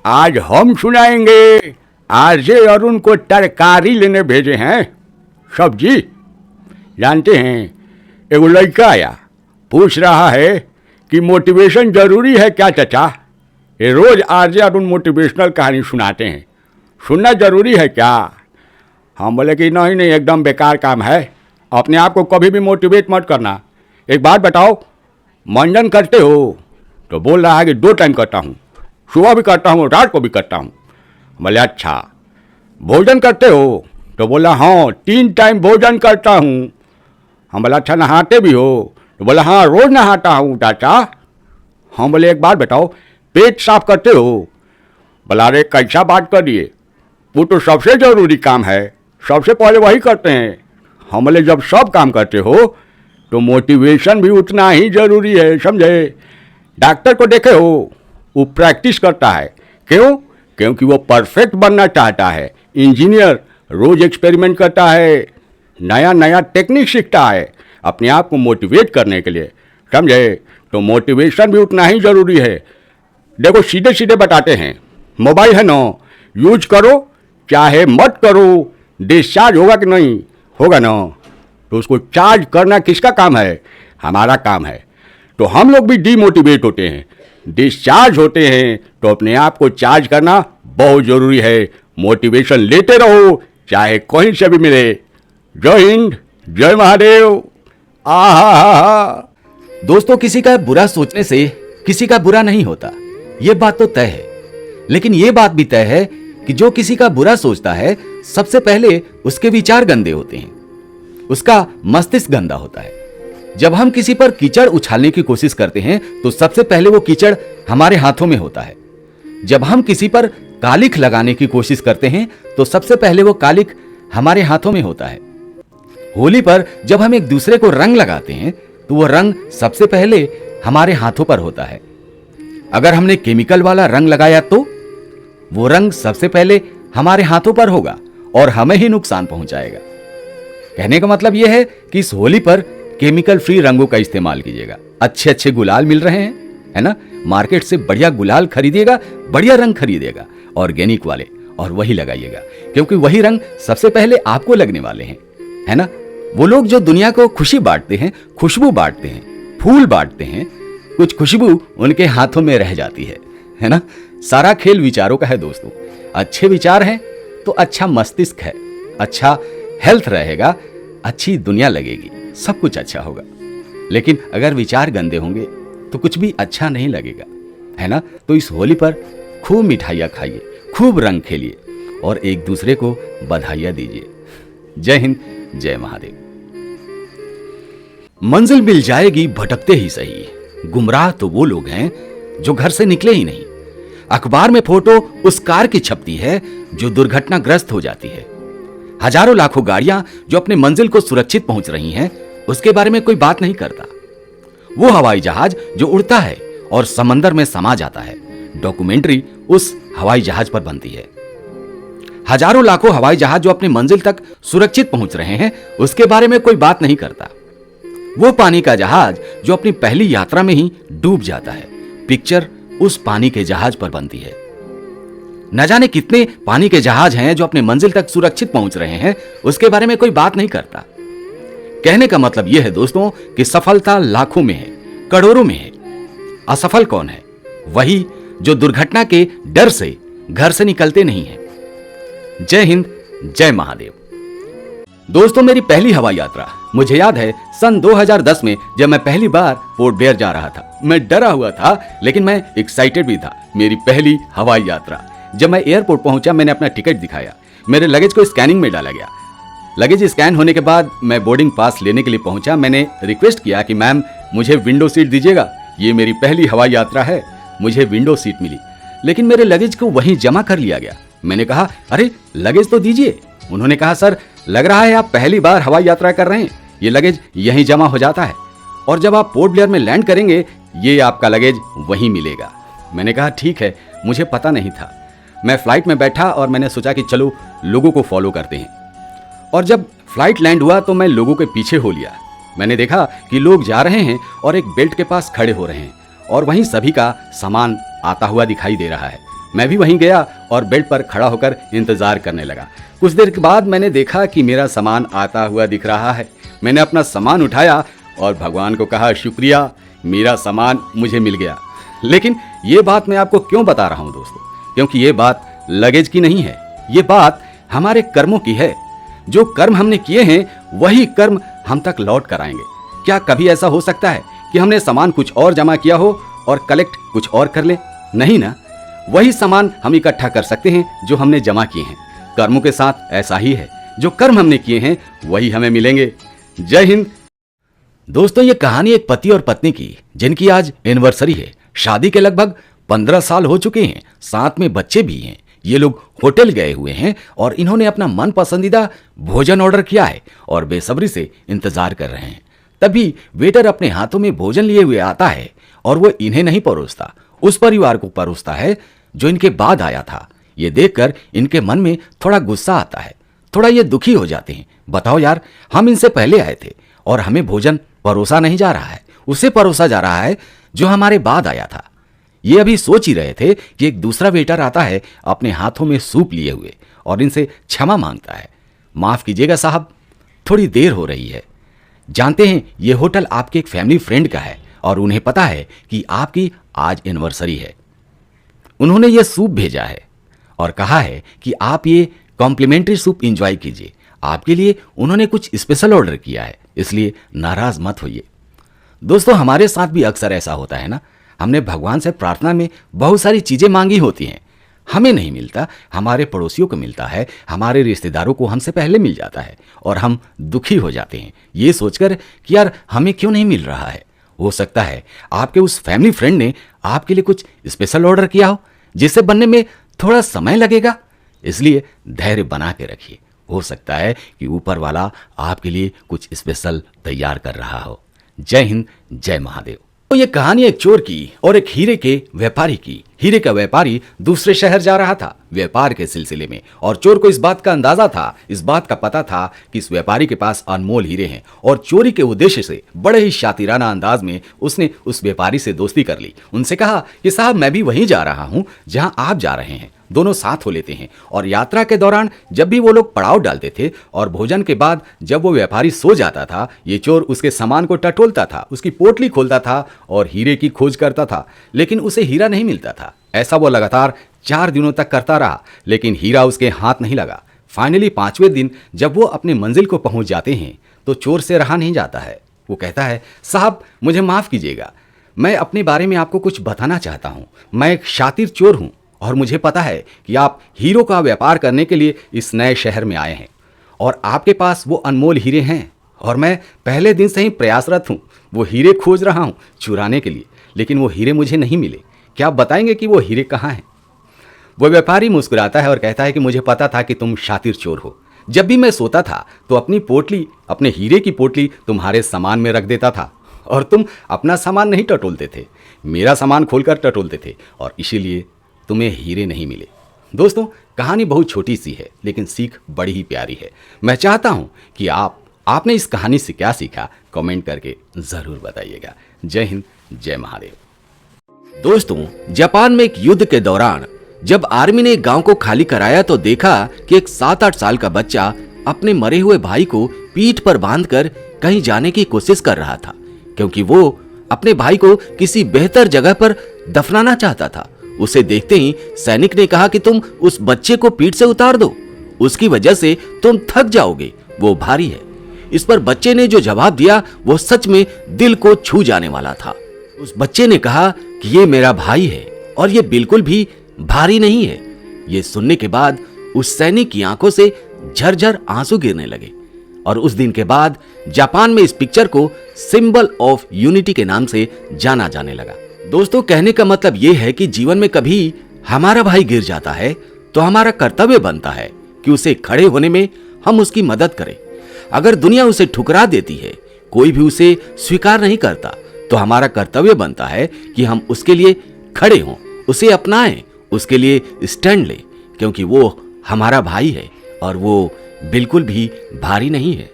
आज हम सुनाएंगे। आरजे अरुण को तरकारी लेने भेजे हैं, सब्जी। जानते हैं, एक लड़का आया, पूछ रहा है कि मोटिवेशन जरूरी है क्या चाचा? ये रोज आरजे अरुण मोटिवेशनल कहानी सुनाते हैं, सुनना जरूरी है क्या? हम बोले कि नहीं नहीं, एकदम बेकार काम है, अपने आप को कभी भी मोटिवेट मत करना। एक बात बताओ, मंजन करते हो? तो बोल रहा है कि 2 टाइम करता हूँ, सुबह भी करता हूँ, रात को भी करता हूँ। बोले अच्छा। भोजन करते हो? तो बोला हाँ, 3 टाइम भोजन करता हूँ। हम बोला अच्छा, नहाते भी हो? तो बोला हाँ, रोज़ नहाता हूँ चाचा। हम बोले एक बात बताओ, पेट साफ करते हो? बोला अरे कैसा बात कर दिए, वो तो सबसे ज़रूरी काम है, सबसे पहले वही करते हैं। हम बोले जब सब काम करते हो तो मोटिवेशन भी उतना ही ज़रूरी है, समझे? डॉक्टर को देखे हो, वो प्रैक्टिस करता है, क्यों? क्योंकि वो परफेक्ट बनना चाहता है। इंजीनियर रोज़ एक्सपेरिमेंट करता है, नया नया टेक्निक सीखता है अपने आप को मोटिवेट करने के लिए, समझे? तो मोटिवेशन भी उतना ही ज़रूरी है। देखो सीधे सीधे बताते हैं, मोबाइल है ना, यूज करो चाहे मत करो, डिस्चार्ज होगा कि नहीं होगा ना? तो उसको चार्ज करना किसका काम है? हमारा काम है। तो हम लोग भी डीमोटिवेट होते हैं, डिस्चार्ज होते हैं, तो अपने आप को चार्ज करना बहुत ज़रूरी है। मोटिवेशन लेते रहो चाहे कहीं से भी मिले। जय हिंद, जय महादेव। आहा। दोस्तों, किसी का बुरा सोचने से किसी का बुरा नहीं होता, यह बात तो तय है। लेकिन यह बात भी तय है कि जो किसी का बुरा सोचता है, सबसे पहले उसके विचार गंदे होते हैं, उसका मस्तिष्क गंदा होता है। जब हम किसी पर कीचड़ उछालने की कोशिश करते हैं तो सबसे पहले वो कीचड़ हमारे हाथों में होता है। जब हम किसी पर कालिख लगाने की कोशिश करते हैं तो सबसे पहले वो कालिख हमारे हाथों में होता है। होली पर जब हम एक दूसरे को रंग लगाते हैं तो वो रंग सबसे पहले हमारे हाथों पर होता है। अगर हमने केमिकल वाला रंग लगाया तो वो रंग सबसे पहले हमारे हाथों पर होगा और हमें ही नुकसान पहुंचाएगा। कहने का मतलब यह है कि इस होली पर केमिकल फ्री रंगों का इस्तेमाल कीजिएगा। अच्छे अच्छे गुलाल मिल रहे हैं, है ना? मार्केट से बढ़िया गुलाल खरीदिएगा, बढ़िया रंग खरीदिएगा, ऑर्गेनिक वाले, और वही लगाइएगा, क्योंकि वही रंग सबसे पहले आपको लगने वाले हैं, है ना? वो लोग जो दुनिया को खुशी बांटते हैं, खुशबू बांटते हैं, फूल बांटते हैं, कुछ खुशबू उनके हाथों में रह जाती है ना? सारा खेल विचारों का है दोस्तों। अच्छे विचार हैं तो अच्छा मस्तिष्क है, अच्छा हेल्थ रहेगा, अच्छी दुनिया लगेगी, सब कुछ अच्छा होगा। लेकिन अगर विचार गंदे होंगे तो कुछ भी अच्छा नहीं लगेगा, है ना? तो इस होली पर खूब मिठाइयाँ खाइए, खूब रंग खेलिए और एक दूसरे को बधाइयाँ दीजिए। जय हिंद, जय महादेव। मंजिल मिल जाएगी भटकते ही सही, गुमराह तो वो लोग हैं जो घर से निकले ही नहीं। अखबार में फोटो उस कार की छपती है जो दुर्घटनाग्रस्त हो जाती है। हजारों लाखों गाड़ियां जो अपने मंजिल को सुरक्षित पहुंच रही हैं, उसके बारे में कोई बात नहीं करता। वो हवाई जहाज जो उड़ता है और समंदर में समा जाता है, डॉक्यूमेंट्री उस हवाई जहाज पर बनती है। हजारों लाखों हवाई जहाज जो अपनी मंजिल तक सुरक्षित पहुंच रहे हैं, उसके बारे में कोई बात नहीं करता। वो पानी का जहाज जो अपनी पहली यात्रा में ही डूब जाता है, पिक्चर उस पानी के जहाज पर बनती है। न जाने कितने पानी के जहाज हैं जो अपने मंजिल तक सुरक्षित पहुंच रहे हैं, उसके बारे में कोई बात नहीं करता। कहने का मतलब यह है दोस्तों कि सफलता लाखों में है, करोड़ों में है। असफल कौन है? वही जो दुर्घटना के डर से घर से निकलते नहीं है। जय हिंद, जय महादेव। दोस्तों, मेरी पहली हवाई यात्रा मुझे याद है सन 2010 में, जब मैं पहली बार पोर्ट ब्लेयर जा रहा था। मैं डरा हुआ था लेकिन मैं एक्साइटेड भी था। मेरी पहली हवाई यात्रा। जब मैं एयरपोर्ट पहुंचा, मैंने अपना टिकट दिखाया, मेरे लगेज को स्कैनिंग में डाला गया। लगेज स्कैन होने के बाद मैं बोर्डिंग पास लेने के लिए पहुंचा। मैंने रिक्वेस्ट किया कि मैम मुझे विंडो सीट दीजिएगा, ये मेरी पहली हवाई यात्रा है। मुझे विंडो सीट मिली, लेकिन मेरे लगेज को वहीं जमा कर लिया गया। मैंने कहा अरे लगेज तो दीजिए। उन्होंने कहा सर, लग रहा है आप पहली बार हवाई यात्रा कर रहे हैं, ये लगेज यहीं जमा हो जाता है और जब आप पोर्ट ब्लेयर में लैंड करेंगे ये आपका लगेज वहीं मिलेगा। मैंने कहा ठीक है, मुझे पता नहीं था। मैं फ्लाइट में बैठा और मैंने सोचा कि चलो लोगों को फॉलो करते हैं। और जब फ्लाइट लैंड हुआ तो मैं लोगों के पीछे हो लिया। मैंने देखा कि लोग जा रहे हैं और एक बेल्ट के पास खड़े हो रहे हैं और वहीं सभी का सामान आता हुआ दिखाई दे रहा है। मैं भी वहीं गया और बेड पर खड़ा होकर इंतजार करने लगा। कुछ देर के बाद मैंने देखा कि मेरा सामान आता हुआ दिख रहा है। मैंने अपना सामान उठाया और भगवान को कहा, शुक्रिया, मेरा सामान मुझे मिल गया। लेकिन ये बात मैं आपको क्यों बता रहा हूं दोस्तों, क्योंकि ये बात लगेज की नहीं है, ये बात हमारे कर्मों की है। जो कर्म हमने किए हैं वही कर्म हम तक लौट कर आएंगे। क्या कभी ऐसा हो सकता है कि हमने सामान कुछ और जमा किया हो और कलेक्ट कुछ और कर ले? नहीं ना, वही सामान हम इकट्ठा कर सकते हैं जो हमने जमा किए हैं। कर्मों के साथ ऐसा ही है, जो कर्म हमने किए हैं वही हमें मिलेंगे। जय हिंद। दोस्तों, ये कहानी एक पति और पत्नी की, जिनकी आज एनिवर्सरी है। शादी के लगभग 15 साल हो चुके हैं, साथ में बच्चे भी हैं। ये लोग होटल गए हुए हैं और इन्होंने अपना मन पसंदीदा भोजन ऑर्डर किया है और बेसब्री से इंतजार कर रहे हैं। तभी वेटर अपने हाथों में भोजन लिए हुए आता है और वो इन्हें नहीं परोसता, उस परिवार को परोसता है जो इनके बाद आया था। ये देखकर इनके मन में थोड़ा गुस्सा आता है, थोड़ा ये दुखी हो जाते हैं। बताओ यार, हम इनसे पहले आए थे और हमें भोजन परोसा नहीं जा रहा है, उसे परोसा जा रहा है जो हमारे बाद आया था। ये अभी सोच ही रहे थे कि एक दूसरा वेटर आता है अपने हाथों में सूप लिए हुए और इनसे क्षमा मांगता है। माफ कीजिएगा साहब, थोड़ी देर हो रही है। जानते हैं ये होटल आपके एक फैमिली फ्रेंड का है और उन्हें पता है कि आपकी आज एनिवर्सरी है। उन्होंने ये सूप भेजा है और कहा है कि आप ये कॉम्प्लीमेंट्री सूप एंजॉय कीजिए। आपके लिए उन्होंने कुछ स्पेशल ऑर्डर किया है, इसलिए नाराज मत होइए। दोस्तों, हमारे साथ भी अक्सर ऐसा होता है ना, हमने भगवान से प्रार्थना में बहुत सारी चीजें मांगी होती हैं, हमें नहीं मिलता, हमारे पड़ोसियों को मिलता है, हमारे रिश्तेदारों को हमसे पहले मिल जाता है और हम दुखी हो जाते हैं ये सोचकर कि यार हमें क्यों नहीं मिल रहा है। हो सकता है आपके उस फैमिली फ्रेंड ने आपके लिए कुछ स्पेशल ऑर्डर किया हो जिसे बनने में थोड़ा समय लगेगा, इसलिए धैर्य बना के रखिए। हो सकता है कि ऊपर वाला आपके लिए कुछ स्पेशल तैयार कर रहा हो। जय हिंद, जय महादेव। तो ये कहानी एक चोर की और एक हीरे के व्यापारी की। हीरे का व्यापारी दूसरे शहर जा रहा था व्यापार के सिलसिले में और चोर को इस बात का अंदाजा था, इस बात का पता था कि इस व्यापारी के पास अनमोल हीरे हैं और चोरी के उद्देश्य से बड़े ही शातिराना अंदाज में उसने उस व्यापारी से दोस्ती कर ली। उनसे कहा कि साहब, मैं भी वहीं जा रहा हूं जहां आप जा रहे हैं, दोनों साथ हो लेते हैं। और यात्रा के दौरान जब भी वो लोग पड़ाव डालते थे और भोजन के बाद जब वो व्यापारी सो जाता था, ये चोर उसके सामान को टटोलता था, उसकी पोटली खोलता था और हीरे की खोज करता था, लेकिन उसे हीरा नहीं मिलता था। ऐसा वो लगातार 4 दिनों तक करता रहा, लेकिन हीरा उसके हाथ नहीं लगा। फाइनली 5वें दिन जब वो अपने मंजिल को पहुंच जाते हैं तो चोर से रहा नहीं जाता है। वो कहता है, साहब मुझे माफ कीजिएगा, मैं अपने बारे में आपको कुछ बताना चाहता हूं। मैं एक शातिर चोर हूं और मुझे पता है कि आप हीरो का व्यापार करने के लिए इस नए शहर में आए हैं और आपके पास वो अनमोल हीरे हैं और मैं पहले दिन से ही प्रयासरत हूँ, वो हीरे खोज रहा हूँ चुराने के लिए, लेकिन वो हीरे मुझे नहीं मिले। क्या आप बताएंगे कि वो हीरे कहाँ हैं? वो व्यापारी मुस्कुराता है और कहता है कि मुझे पता था कि तुम शातिर चोर हो। जब भी मैं सोता था तो अपनी पोटली, अपने हीरे की पोटली तुम्हारे सामान में रख देता था और तुम अपना सामान नहीं टटोलते थे, मेरा सामान खोलकर टटोलते थे और इसीलिए तुम्हें हीरे नहीं मिले। दोस्तों, कहानी बहुत छोटी सी है लेकिन सीख बड़ी ही प्यारी है। मैं चाहता हूं कि आपने इस कहानी से क्या सीखा, कमेंट करके जरूर बताइएगा। जय हिंद, जय महादेव। दोस्तों, जापान में एक युद्ध के दौरान जब आर्मी ने एक गांव को खाली कराया तो देखा कि एक 7-8 साल का बच्चा अपने मरे हुए भाई को पीठ पर बांधकर कहीं जाने की कोशिश कर रहा था, क्योंकि वो अपने भाई को किसी बेहतर जगह पर दफनाना चाहता था। उसे देखते ही सैनिक ने कहा कि तुम उस बच्चे को पीठ से उतार दो, उसकी वजह से तुम थक जाओगे, वो भारी है। इस पर बच्चे ने जो जवाब दिया वो सच में दिल को छू जाने वाला था। उस बच्चे ने कहा कि ये मेरा भाई है और ये बिल्कुल भी भारी नहीं है। ये सुनने के बाद उस सैनिक की आंखों से झरझर आंसू गिरने लगे और उस दिन के बाद जापान में इस पिक्चर को सिंबल ऑफ यूनिटी के नाम से जाना जाने लगा। दोस्तों, कहने का मतलब यह है कि जीवन में कभी हमारा भाई गिर जाता है तो हमारा कर्तव्य बनता है कि उसे खड़े होने में हम उसकी मदद करें। अगर दुनिया उसे ठुकरा देती है, कोई भी उसे स्वीकार नहीं करता, तो हमारा कर्तव्य बनता है कि हम उसके लिए खड़े हों, उसे अपनाएं, उसके लिए स्टैंड लें, क्योंकि वो हमारा भाई है और वो बिल्कुल भी भारी नहीं है।